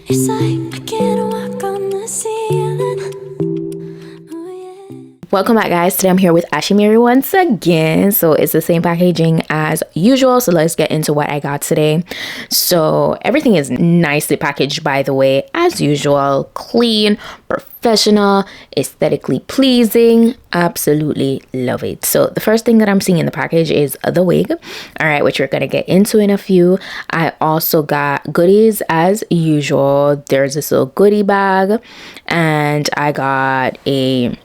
It's like I can't walk on the ceiling. Oh, yeah. Welcome back, guys. Today I'm here with Ashimary once again. So it's the same packaging as usual. So let's get into what I got today. So everything is nicely packaged, by the way, as usual. Clean, professional, aesthetically pleasing. Absolutely love it. So the first thing that I'm seeing in the package is the wig, all right, which we're gonna get into in a few. I also got goodies as usual. There's this little goodie bag, and I got a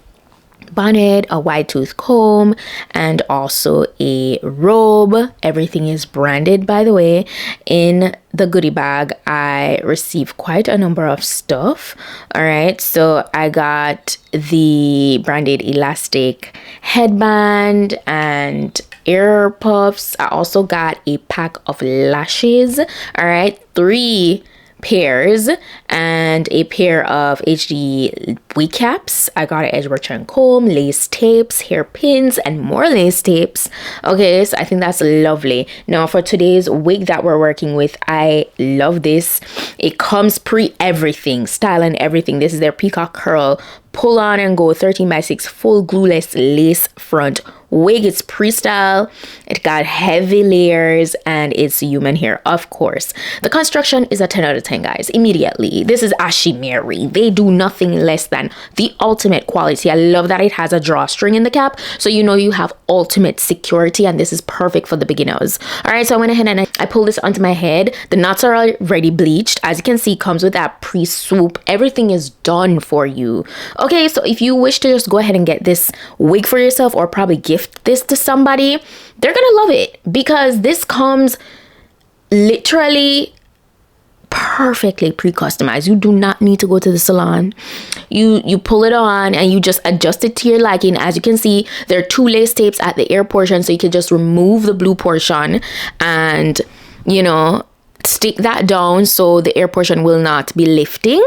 bonnet, a wide tooth comb, and also a robe. Everything is branded, by the way. In the goodie bag, I received quite a number of stuff. All right, so I got the branded elastic headband and ear puffs. I also got a pack of lashes. All right, 3 pairs and a pair of HD wig caps. I got an Edgeworth comb, lace tapes, hair pins, and more lace tapes. Okay, so I think that's lovely. Now for today's wig that we're working with, I love this. It comes pre everything, style and everything. This is their peacock curl pull on and go 13x6 full glueless lace front wig. It's pre-style, it got heavy layers, and it's human hair, of course. The construction is a 10 out of 10, guys. Immediately, this is Ashimary. They do nothing less than the ultimate quality. I love that it has a drawstring in the cap, so you know you have ultimate security, and this is perfect for the beginners. All right, so I went ahead and I pulled this onto my head. The knots are already bleached. As you can see, it comes with that pre-swoop. Everything is done for you. Okay, so if you wish to just go ahead and get this wig for yourself, or probably gift this to somebody, they're gonna love it, because this comes literally perfectly pre-customized. You do not need to go to the salon. You pull it on and you just adjust it to your liking. As you can see, there are 2 lace tapes at the ear portion, so you can just remove the blue portion and, you know, stick that down so the ear portion will not be lifting.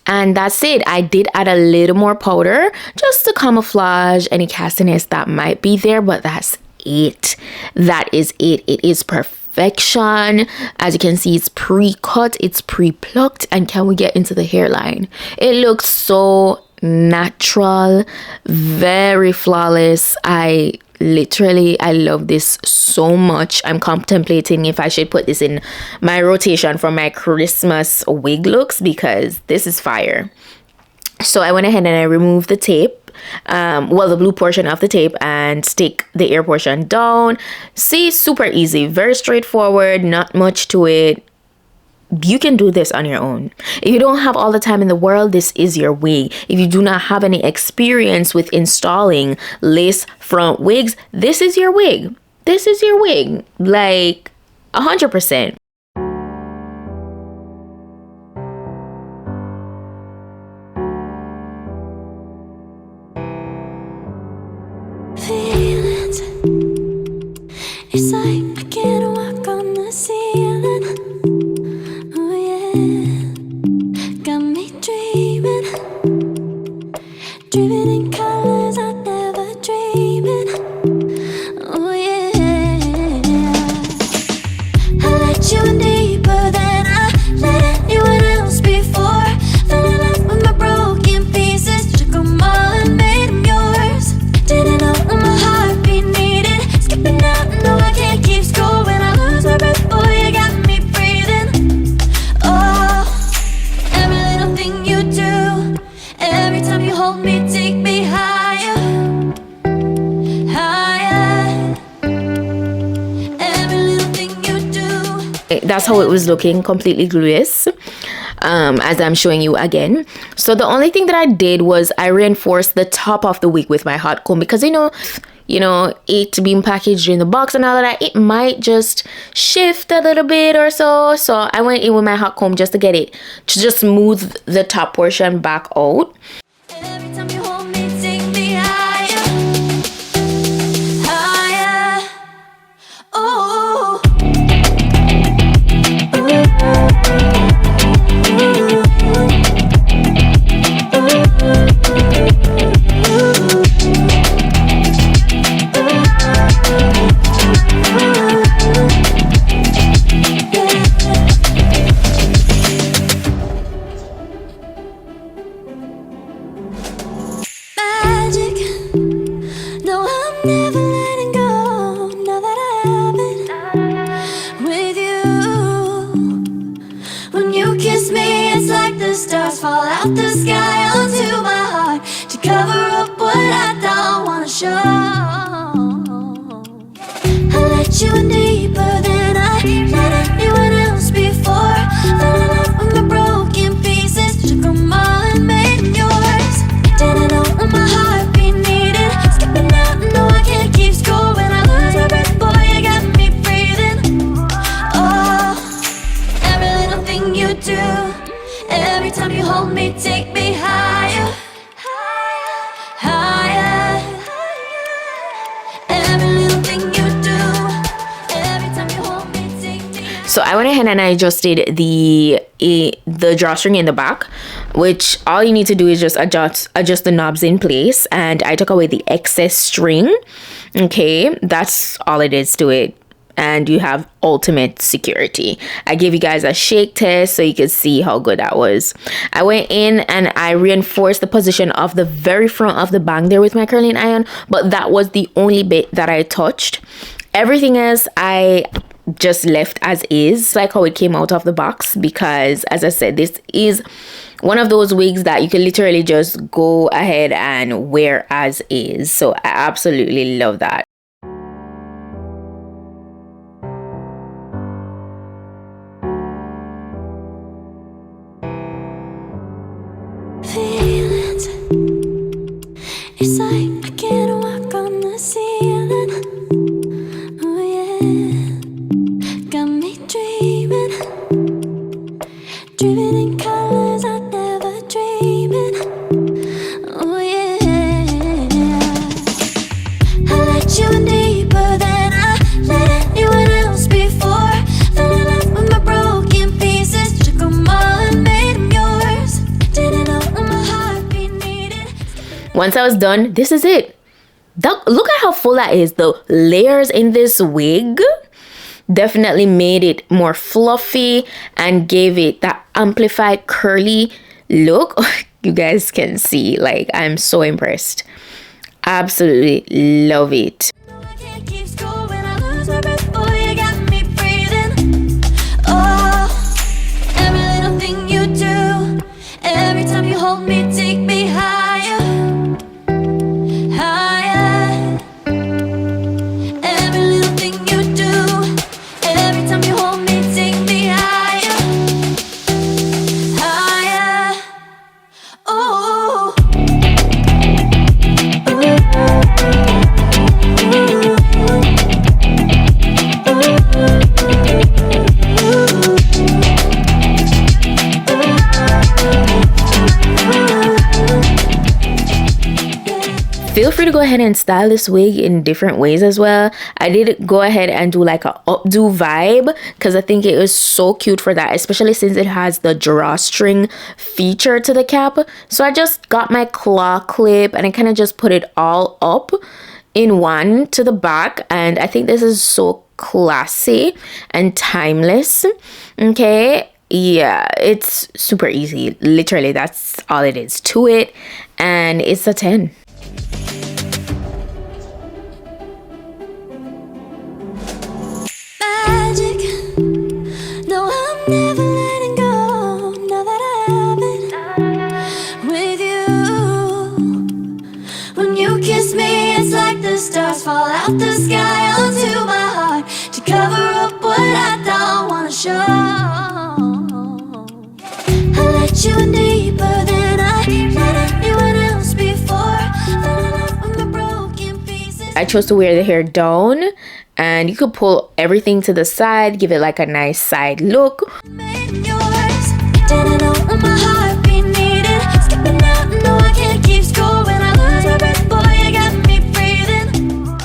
And that's it. I did add a little more powder just to camouflage any castiness that might be there, but that's it. That is it. It is perfection. As you can see, it's pre-cut, it's pre-plucked, and can we get into the hairline? It looks so natural, very flawless. I love this so much. I'm contemplating if I should put this in my rotation for my Christmas wig looks, because this is fire. So I went ahead and I removed the tape, well, the blue portion of the tape, and stick the ear portion down. See, super easy, very straightforward, not much to it. You can do this on your own. If you don't have all the time in the world, this is your wig. If you do not have any experience with installing lace front wigs, this is your wig. This is your wig, like 100%. Feelings. It's like I can't walk on the ceiling. Oh yeah, got me dreaming, dreaming in colors I never dreamed. Oh yeah, I let you in deeper than I let anyone else before. Fell in love with my broken pieces, took them all and made them yours. Didn't know what my heartbeat needed, skipping out, no I can't keep score. When I lose my breath, boy, you got me breathing. Oh, every little thing you do, every time you hold me, take me higher, higher. Every little thing you do. That's how it was looking, completely glueless, as I'm showing you again. So the only thing that I did was I reinforced the top of the wig with my hot comb, because you know it being packaged in the box and all of that, it might just shift a little bit or so. So I went in with my hot comb just to get it to just smooth the top portion back out. Every time you hold me, take me higher, higher. Oh. So I went ahead and I adjusted the drawstring in the back, which all you need to do is just adjust the knobs in place, and I took away the excess string. Okay, that's all it is to it, and you have ultimate security. I gave you guys a shake test so you could see how good that was. I went in and I reinforced the position of the very front of the bang there with my curling iron, but that was the only bit that I touched. Everything else I just left as is, like how it came out of the box, because as I said, this is one of those wigs that you can literally just go ahead and wear as is. So I absolutely love that. Feelings, it's like I can't walk on the ceiling. Oh yeah, got me dreaming, dreaming in colors I never dreamed. Oh yeah, I let you in deeper than I let anyone else before. Fell in love with my broken pieces, took them all and made them yours. Didn't know what my heartbeat needed. Once I was done, this is it. Look at how full that is. The layers in this wig definitely made it more fluffy and gave it that amplified curly look. You guys can see, like, I'm so impressed. Absolutely love it. No, I can't keep score when I lose my breath. Boy, you got me breathing. Oh, every little thing you do, every time you hold me, take me higher, higher. Every little thing you do, every time you hold me, take me higher, higher. Oh. Feel free to go ahead and style this wig in different ways as well. I did go ahead and do like a updo vibe because I think it was so cute for that, especially since it has the drawstring feature to the cap. So I just got my claw clip and I kind of just put it all up in one to the back, and I think this is so classy and timeless. Okay, yeah, it's super easy. Literally, that's all it is to it, and it's a 10. Magic. No, I'm never letting go. Now that I have it with you. When you kiss me, it's like the stars fall out the sky onto my heart to cover up what I don't wanna show. I let you in deeper than I let anyone else before. Fell in love with my broken pieces. I chose to wear the hair down, and you could pull everything to the side, give it like a nice side look. Made yours. Didn't know what my heartbeat needed. Skipping out, no, I can't keep score when I lose my breath. Boy, you got me breathing.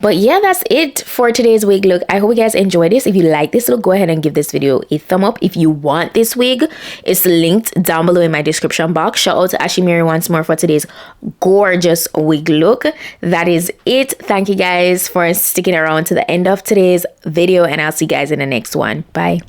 But yeah, that's it for today's wig look. I hope you guys enjoyed this. If you like this look, go ahead and give this video a thumb up. If you want this wig, it's linked down below in my description box. Shout out to Ashimary once more for today's gorgeous wig look. That is it. Thank you guys for sticking around to the end of today's video, and I'll see you guys in the next one. Bye.